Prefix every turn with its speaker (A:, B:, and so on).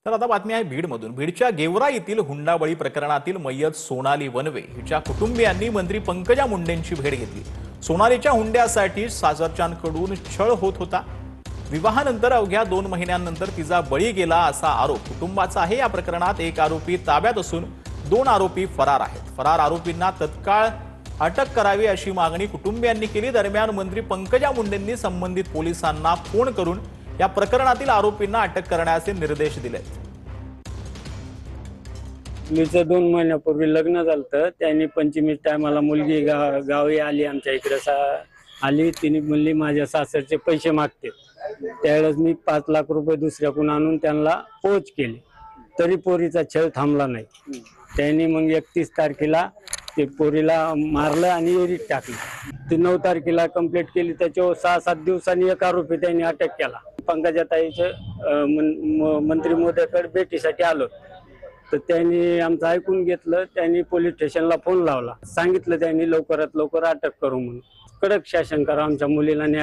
A: तर आता बातमी आहे बीडमधून। बीडच्या गेवरा येथील हुंडाबळी प्रकरणातील मय्यत सोनाली वनवे हिच्या कुटुंबियांनी मंत्री पंकजा मुंडेंची भेट घेतली। सोनालीच्या हुंड्यासाठी सासरच्यांकडून छळ होत होता। विवाहानंतर अवघ्या 2 महिन्यांनंतर तिचा बळी गेला असा आरोप कुटुंबाचा आहे। या प्रकरणात एक आरोपी ताब्यात असून 2 आरोपी फरार आहेत। फरार आरोपींना तत्काळ अटक करावी अशी मागणी कुटुंबियांनी केली। दरम्यान मंत्री पंकजा मुंडेंनी संबंधित पोलिसांना फोन करून या प्रकरणातील आरोपींना अटक करण्याचे निर्देश दिले।
B: मुलीचं 2 महिन्यापूर्वी लग्न झालं। त्यांनी पंचमी टायमाला मुलगी गावी आली, आमच्या इकडे आली। तिने म्हणली माझ्या सासरचे पैसे मागते। त्यावेळेस मी 5 लाख रुपये दुसऱ्याकडून आणून त्यांना पोच केले, तरी पोरीचा छळ थांबला नाही। त्यांनी मग 31 तारखेला ते पोरीला मारलं आणि एरीत टाकलं। ते 9 तारखेला कंप्लीट केली। त्याच्यावर 6-7 दिवसांनी एक आरोपी त्यांनी अटक केला। पंकजाताईचे मंत्री महोदयाकडे भेटीसाठी आलो, तर त्यांनी आमचं ऐकून घेतलं। त्यांनी पोलीस स्टेशनला फोन लावला, सांगितलं त्यांनी लवकरात लवकर अटक करू म्हणून। कडक शासन करा, आमच्या मुलीला न्याय